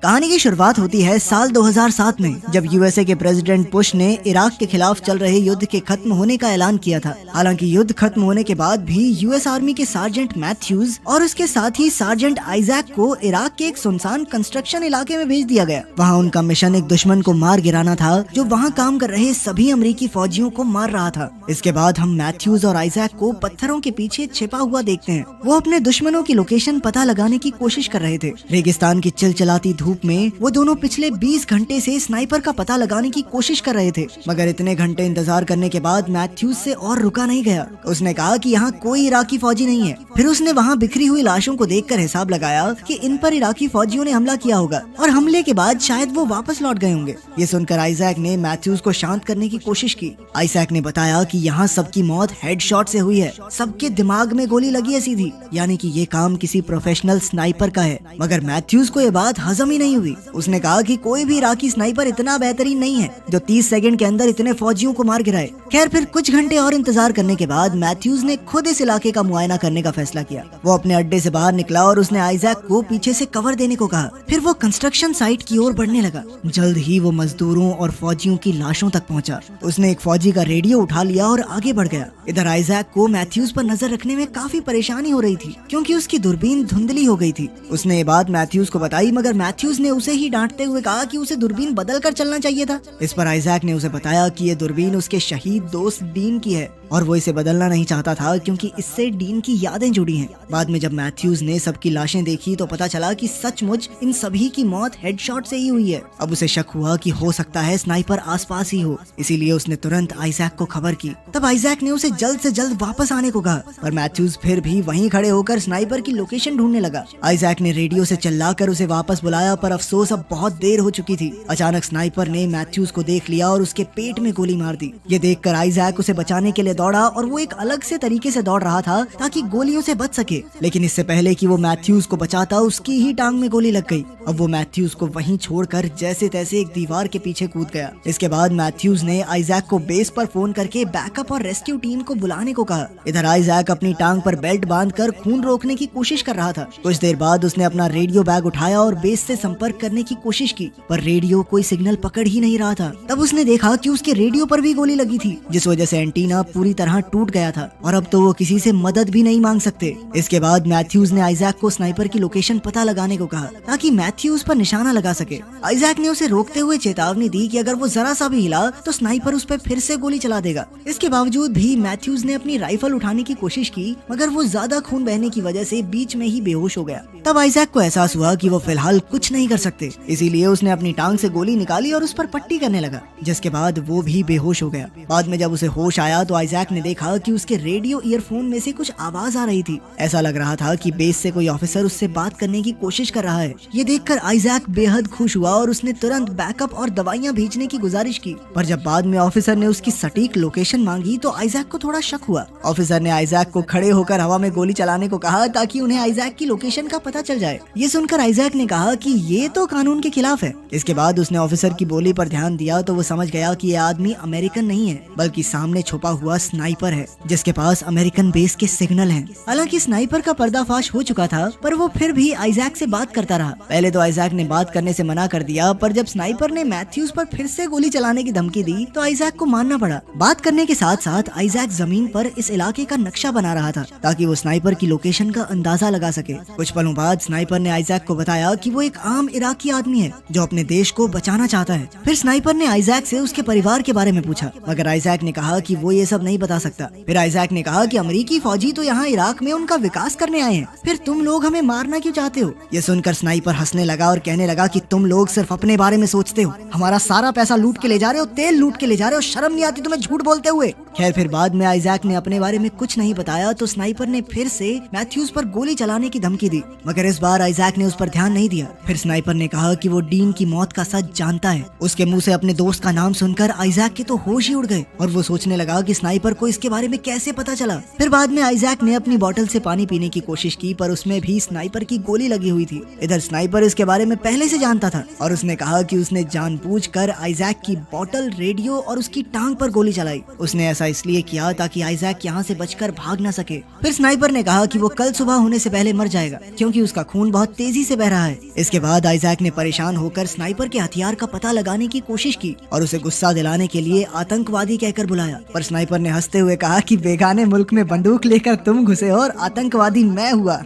कहानी की शुरुआत होती है साल 2007 में, जब यूएसए के प्रेसिडेंट बुश ने इराक के खिलाफ चल रहे युद्ध के खत्म होने का ऐलान किया था। हालांकि युद्ध खत्म होने के बाद भी यूएस आर्मी के सार्जेंट मैथ्यूज और उसके साथ ही सार्जेंट आइजैक को इराक के एक सुनसान कंस्ट्रक्शन इलाके में भेज दिया गया। वहाँ उनका मिशन एक दुश्मन को मार गिराना था जो वहाँ काम कर रहे सभी अमेरिकी फौजियों को मार रहा था। इसके बाद हम मैथ्यूज और आइजैक को पत्थरों के पीछे छिपा हुआ देखते हैं। वो अपने दुश्मनों की लोकेशन पता लगाने की कोशिश कर रहे थे। रेगिस्तान की चिलचिलाती धूप में वो दोनों पिछले 20 घंटे से स्नाइपर का पता लगाने की कोशिश कर रहे थे, मगर इतने घंटे इंतजार करने के बाद मैथ्यूज से और रुका नहीं गया। उसने कहा कि यहाँ कोई इराकी फौजी नहीं है। फिर उसने वहाँ बिखरी हुई लाशों को देखकर हिसाब लगाया कि इन पर इराकी फौजियों ने हमला किया होगा और हमले के बाद शायद वो वापस लौट गए होंगे। ये सुनकर आइजैक ने मैथ्यूज को शांत करने की कोशिश की। आइजैक ने बताया कि यहाँ सबकी मौत हेडशॉट से हुई है, सबके दिमाग में गोली लगी है सीधी, यानी कि ये काम किसी प्रोफेशनल स्नाइपर का है। मगर मैथ्यूज को ये बात हजम ही नहीं हुई। उसने कहा कि कोई भी इराकी स्नाइपर इतना बेहतरीन नहीं है जो 30 सेकंड के अंदर इतने फौजियों को मार गिराए। खैर, फिर कुछ घंटे और इंतजार करने के बाद मैथ्यूज ने खुद इस इलाके का मुआयना करने का फैसला किया। वो अपने अड्डे से बाहर निकला और उसने आइजैक को पीछे से कवर देने को कहा। फिर वो कंस्ट्रक्शन साइट की ओर बढ़ने लगा। जल्द ही वो मजदूरों और फौजियों की लाशों तक पहुंचा। उसने एक फौजी का रेडियो उठा लिया और आगे बढ़ गया। इधर आइजैक को मैथ्यूज पर नजर रखने में काफी परेशानी हो रही थी क्योंकि उसकी दूरबीन धुंधली हो गई थी। उसने ये बात मैथ्यूज को बताई, मगर मैथ्यूज ने उसे ही डांटते हुए कहा कि उसे दूरबीन बदल कर चलना चाहिए था। इस पर आइजैक ने उसे बताया कि ये दूरबीन उसके शहीद दोस्त डीन की है और वो इसे बदलना नहीं चाहता था क्योंकि इससे डीन की यादें जुड़ी हैं। बाद में जब मैथ्यूज ने सबकी लाशें देखी तो पता चला कि सचमुच इन सभी की मौत हेडशॉट से ही हुई है। अब उसे शक हुआ कि हो सकता है स्नाइपर आसपास ही हो, इसीलिए उसने तुरंत आइजैक को खबर की। तब आइजैक ने उसे जल्द से जल्द वापस आने को कहा, पर मैथ्यूज फिर भी वहीं खड़े होकर स्नाइपर की लोकेशन ढूंढने लगा। आइजैक ने रेडियो से चिल्लाकर उसे वापस बुलाया, पर अफसोस अब बहुत देर हो चुकी थी। अचानक स्नाइपर ने मैथ्यूज को देख लिया और उसके पेट में गोली मार दी। ये देखकर आइजैक उसे बचाने के लिए दौड़ा और वो एक अलग से तरीके से दौड़ रहा था ताकि गोलियों से बच सके, लेकिन इससे पहले कि वो मैथ्यूज को बचाता उसकी ही टांग में गोली लग गई। अब वो मैथ्यूज को वहीं छोड़कर जैसे तैसे एक दीवार के पीछे कूद गया। इसके बाद मैथ्यूज ने आइजैक को बेस पर फोन करके बैकअप और रेस्क्यू टीम को बुलाने को कहा। इधर आइजैक अपनी टांग पर बेल्ट बांधकर खून रोकने की कोशिश कर रहा था। कुछ देर बाद उसने अपना रेडियो बैग उठाया और बेस से संपर्क करने की कोशिश की, पर रेडियो कोई सिग्नल पकड़ ही नहीं रहा था। तब उसने देखा कि उसके रेडियो पर भी गोली लगी थी, जिस वजह से एंटीना पूरी तरह टूट गया था और अब तो वो किसी से मदद भी नहीं मांग सकते। इसके बाद मैथ्यूज ने आइजैक को स्नाइपर की लोकेशन पता लगाने को कहा ताकि मैथ्यूज पर निशाना लगा सके। आइजैक ने उसे रोकते हुए चेतावनी दी कि अगर वो जरा सा भी हिला तो स्नाइपर उस पर फिर से गोली चला देगा। इसके बावजूद भी मैथ्यूज ने अपनी राइफल उठाने की कोशिश की, मगर वो ज्यादा खून बहने की वजह से बीच में ही बेहोश हो गया। तब आइजैक को एहसास हुआ कि वो फिलहाल कुछ नहीं कर सकते, इसीलिए उसने अपनी टांग से गोली निकाली और उस पर पट्टी करने लगा, जिसके बाद वो भी बेहोश हो गया। बाद में जब उसे होश आया तो आइजैक ने देखा कि उसके रेडियो ईयरफोन में से कुछ आवाज आ रही थी। ऐसा लग रहा था कि बेस से कोई ऑफिसर उससे बात करने की कोशिश कर रहा है। ये देखकर आइजैक बेहद खुश हुआ और उसने तुरंत बैकअप और दवाइयां भेजने की गुजारिश की। पर जब बाद में ऑफिसर ने उसकी सटीक लोकेशन मांगी तो आइजैक को थोड़ा शक हुआ। ऑफिसर ने आइजैक को खड़े होकर हवा में गोली चलाने को कहा ताकि उन्हें आइजैक की लोकेशन का पता चल जाए। ये सुनकर आइजैक ने कहा कि ये तो कानून के खिलाफ है। इसके बाद उसने ऑफिसर की बोली पर ध्यान दिया तो वो समझ गया कि ये आदमी अमेरिकन नहीं है, बल्कि सामने छुपा हुआ स्नाइपर है जिसके पास अमेरिकन बेस के सिग्नल हैं। हालांकि स्नाइपर का पर्दाफाश हो चुका था, पर वो फिर भी आइजैक से बात करता रहा। पहले तो आइजैक ने बात करने से मना कर दिया, पर जब स्नाइपर ने मैथ्यूज पर फिर से गोली चलाने की धमकी दी तो आइजैक को मानना पड़ा। बात करने के साथ साथ आइजैक जमीन पर इस इलाके का नक्शा बना रहा था ताकि वो स्नाइपर की लोकेशन का अंदाजा लगा सके। कुछ पलों बाद स्नाइपर ने आइजैक को बताया कि वो एक आम इराकी आदमी है जो अपने देश को बचाना चाहता है। फिर स्नाइपर ने आइजैक से उसके परिवार के बारे में पूछा, मगर आइजैक ने कहा कि वो ये सब नहीं बता सकता। फिर आइजैक ने कहा कि अमेरिकी फौजी तो यहाँ इराक में उनका विकास करने आए हैं, फिर तुम लोग हमें मारना क्यों चाहते हो? ये सुनकर स्नाइपर हंसने लगा और कहने लगा कि तुम लोग सिर्फ अपने बारे में सोचते हो, हमारा सारा पैसा लूट के ले जा रहे हो, तेल लूट के ले जा रहे हो, शर्म नहीं आती तुम्हें झूठ बोलते हुए। खैर, फिर बाद में आइजैक ने अपने बारे में कुछ नहीं बताया तो स्नाइपर ने फिर से मैथ्यूज पर गोली चलाने की धमकी दी, मगर इस बार आइजैक ने उस पर ध्यान नहीं दिया। फिर स्नाइपर ने कहा कि वो डीन की मौत का सच जानता है। उसके मुंह से अपने दोस्त का नाम सुनकर आइजैक के तो होश ही उड़ गए और वो सोचने लगा कि स्नाइपर स्नाइपर को इसके बारे में कैसे पता चला। फिर बाद में आइजैक ने अपनी बोतल से पानी पीने की कोशिश की पर उसमें भी स्नाइपर की गोली लगी हुई थी। इधर स्नाइपर इसके बारे में पहले से जानता था और उसने कहा कि उसने जानबूझकर आइजैक की बोतल, रेडियो और उसकी टांग पर गोली चलाई। उसने ऐसा इसलिए किया ताकि आइजैक यहाँ से बचकर भाग न सके। फिर स्नाइपर ने कहा कि वो कल सुबह होने से पहले मर जाएगा क्योंकि उसका खून बहुत तेजी से बह रहा है। इसके बाद आइजैक ने परेशान होकर स्नाइपर के हथियार का पता लगाने की कोशिश की और उसे गुस्सा दिलाने के लिए आतंकवादी कहकर बुलाया। पर स्नाइपर ने हंसते हुए कहा कि बेगाने मुल्क में बंदूक लेकर तुम घुसे हो और आतंकवादी मैं हुआ।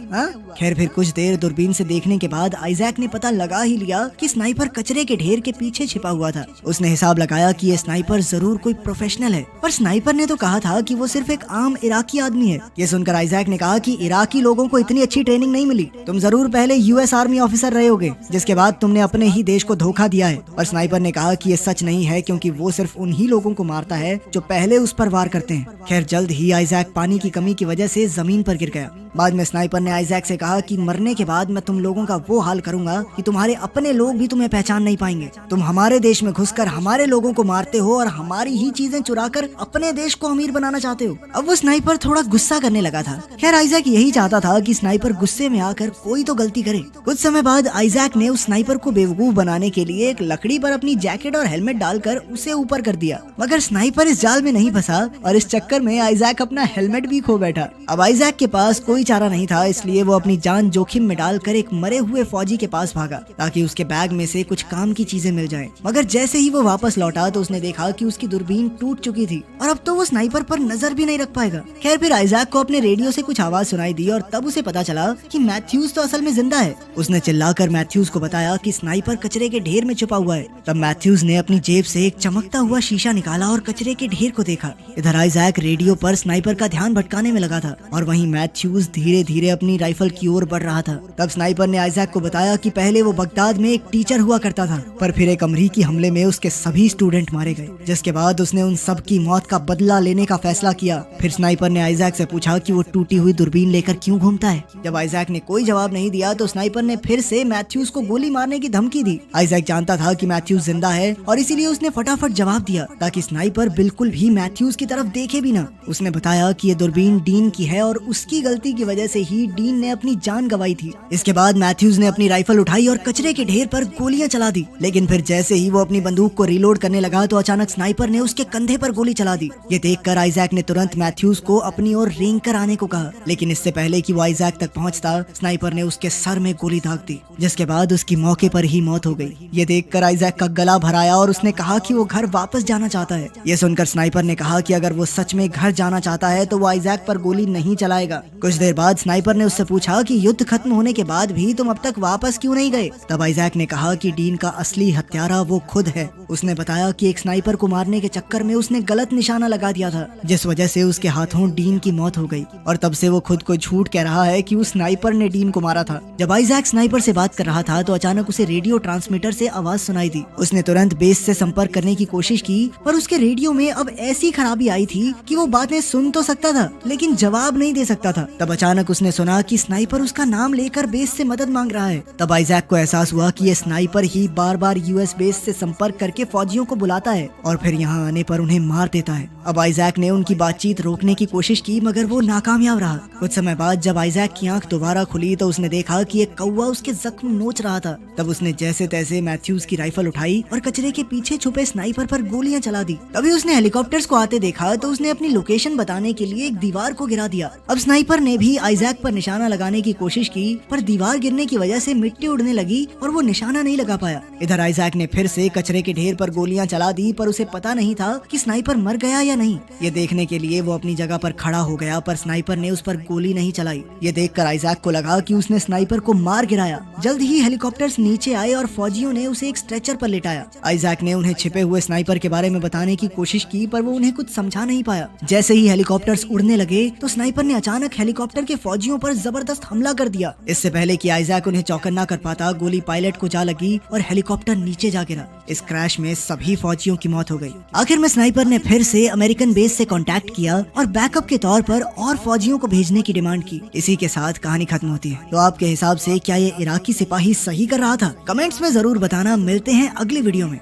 खैर फिर कुछ देर दूरबीन से देखने के बाद आइजैक ने पता लगा ही लिया कि स्नाइपर कचरे के ढेर के पीछे छिपा हुआ था। उसने हिसाब लगाया कि ये स्नाइपर जरूर कोई प्रोफेशनल है, पर स्नाइपर ने तो कहा था कि वो सिर्फ एक आम इराकी आदमी है। ये सुनकर आइजैक ने कहा कि इराकी लोगों को इतनी अच्छी ट्रेनिंग नहीं मिली, तुम जरूर पहले यूएस आर्मी ऑफिसर रहे होगे जिसके बाद तुमने अपने ही देश को धोखा दिया है। पर स्नाइपर ने कहा कि ये सच नहीं है क्योंकि वो सिर्फ उन्हीं लोगों को मारता है जो पहले उस पर वार करते हैं। खैर जल्द ही आइजैक पानी की कमी की वजह से जमीन पर गिर गया। बाद में स्नाइपर ने आइजैक से कहा कि मरने के बाद मैं तुम लोगों का वो हाल करूंगा कि तुम्हारे अपने लोग भी तुम्हें पहचान नहीं पाएंगे। तुम हमारे देश में घुसकर हमारे लोगों को मारते हो और हमारी ही चीजें चुराकर अपने देश को अमीर बनाना चाहते हो। अब वो स्नाइपर थोड़ा गुस्सा करने लगा था। खैर आइजैक यही चाहता था कि स्नाइपर गुस्से में आकर कोई तो गलती करे। कुछ समय बाद आइजैक ने उस स्नाइपर को बेवकूफ बनाने के लिए एक लकड़ी पर अपनी जैकेट और हेलमेट डालकर उसे ऊपर कर दिया, मगर स्नाइपर इस जाल में नहीं फंसा और इस चक्कर में आइजैक अपना हेलमेट भी खो बैठा। अब आइजैक के पास कोई चारा नहीं था, इसलिए वो अपनी जान जोखिम में डालकर एक मरे हुए फौजी के पास भागा ताकि उसके बैग में से कुछ काम की चीजें मिल जाएं। मगर जैसे ही वो वापस लौटा तो उसने देखा कि उसकी दूरबीन टूट चुकी थी और अब तो वो स्नाइपर पर नजर भी नहीं रख पाएगा। खैर फिर आइजैक को अपने रेडियो से कुछ आवाज सुनाई दी और तब उसे पता चला कि मैथ्यूज तो असल में जिंदा है। उसने चिल्लाकर मैथ्यूज को बताया कि स्नाइपर कचरे के ढेर में छुपा हुआ है। तब मैथ्यूज ने अपनी जेब से एक चमकता हुआ शीशा निकाला और कचरे के ढेर को देखा। इधर आइजैक रेडियो पर स्नाइपर का ध्यान भटकाने में लगा था और वहीं मैथ्यूज धीरे धीरे अपनी राइफल की ओर बढ़ रहा था। तब स्नाइपर ने आइजैक को बताया कि पहले वो बगदाद में एक टीचर हुआ करता था, पर फिर एक अमरीकी हमले में उसके सभी स्टूडेंट मारे गए, जिसके बाद उसने उन सब की मौत का बदला लेने का फैसला किया। फिर स्नाइपर ने आइजैक से पूछा कि वो टूटी हुई दूरबीन लेकर क्यों घूमता है। जब आइजैक ने कोई जवाब नहीं दिया तो स्नाइपर ने फिर से मैथ्यूज को गोली मारने की धमकी दी। आइजैक जानता था कि मैथ्यूज जिंदा है और इसीलिए उसने फटाफट जवाब दिया ताकि स्नाइपर बिल्कुल भी मैथ्यूज की तरफ देखे भी ना। उसने बताया कि ये दूरबीन डीन की है और उसकी गलती की वजह से ही डीन ने अपनी जान गंवाई थी। इसके बाद मैथ्यूज ने अपनी राइफल उठाई और कचरे के ढेर पर गोलियां चला दी, लेकिन फिर जैसे ही वो अपनी बंदूक को रिलोड करने लगा तो अचानक स्नाइपर ने उसके कंधे पर गोली चला दी। ये देखकर आइजैक ने तुरंत मैथ्यूज को अपनी ओर रेंग कर आने को कहा, लेकिन इससे पहले कि वो आइजैक तक पहुंचता स्नाइपर ने उसके सर में गोली दाग दी, जिसके बाद उसकी मौके पर ही मौत हो गई। ये देखकर आइजैक का गला भराया और उसने कहा कि वो घर वापस जाना चाहता है। ये सुनकर स्नाइपर ने कहा कि अगर वो सच में घर जाना चाहता है तो वो आइजैक पर गोली नहीं चलाएगा। कुछ देर बाद स्नाइपर ने उससे पूछा कि युद्ध खत्म होने के बाद भी तुम अब तक वापस क्यों नहीं गए। तब आइजैक ने कहा कि डीन का असली हत्यारा वो खुद है। उसने बताया कि एक स्नाइपर को मारने के चक्कर में उसने गलत निशाना लगा दिया था, जिस वजह से उसके हाथों डीन की मौत हो गई और तब से वो खुद को झूठ कह रहा है कि उस स्नाइपर ने डीन को मारा था। जब आइजैक स्नाइपर से बात कर रहा था तो अचानक उसे रेडियो ट्रांसमीटर से आवाज सुनाई दी। उसने तुरंत बेस से संपर्क करने की कोशिश की, पर उसके रेडियो में अब ऐसी खराबी आई थी कि वो बातें सुन तो सकता था लेकिन जवाब नहीं दे सकता था। तब अचानक उसने सुना कि स्नाइपर उसका नाम लेकर बेस से मदद मांग रहा है। तब आइजैक को एहसास हुआ कि ये स्नाइपर ही बार बार यूएस बेस से संपर्क करके फौजियों को बुलाता है और फिर यहाँ आने पर उन्हें मार देता है। अब आइजैक ने उनकी बातचीत रोकने की कोशिश की मगर वो नाकामयाब रहा। कुछ समय बाद जब आइजैक की आंख दोबारा खुली तो उसने देखा कि एक कौवा उसके जख्म नोच रहा था। तब उसने जैसे तैसे मैथ्यूज की राइफल उठाई और कचरे के पीछे छुपे स्नाइपर पर गोलियां चला दी। तभी उसने हेलीकॉप्टर्स को आते देखा तो उसने अपनी लोकेशन बताने के लिए एक दीवार को गिरा दिया। अब स्नाइपर ने भी आइजैक पर निशाना लगाने की कोशिश की, पर दीवार गिरने की वजह से मिट्टी उड़ने लगी और वो निशाना नहीं लगा पाया। इधर आइजैक ने फिर से कचरे के ढेर पर गोलियां चला दी, पर उसे पता नहीं था कि स्नाइपर मर गया या नहीं। ये देखने के लिए वो अपनी जगह पर खड़ा हो गया, पर स्नाइपर ने उस पर गोली नहीं चलाई। ये देखकर आइजैक को लगा कि उसने स्नाइपर को मार गिराया। जल्द ही हेलीकॉप्टर्स नीचे आए और फौजियों ने उसे एक स्ट्रेचर पर लिटाया। आइजैक ने उन्हें छिपे हुए स्नाइपर के बारे में बताने की कोशिश की, पर वो उन्हें कुछ समझा नहीं पाया। जैसे ही हेलीकॉप्टर्स उड़ने लगे तो स्नाइपर ने अचानक हेलीकॉप्टर के फौजियों पर जबरदस्त हमला कर दिया। इससे पहले कि आइजैक उन्हें चौकन्ना कर पाता, गोली पायलट को जा लगी और हेलीकॉप्टर नीचे जा गिरा। इस क्रैश में सभी फौजियों की मौत हो गई। आखिर में स्नाइपर ने फिर से अमेरिकन बेस से कांटेक्ट किया और बैकअप के तौर पर और फौजियों को भेजने की डिमांड की। इसी के साथ कहानी खत्म होती है। तो आपके हिसाब से क्या ये इराकी सिपाही सही कर रहा था? कमेंट्स में जरूर बताना। मिलते हैं अगली वीडियो में।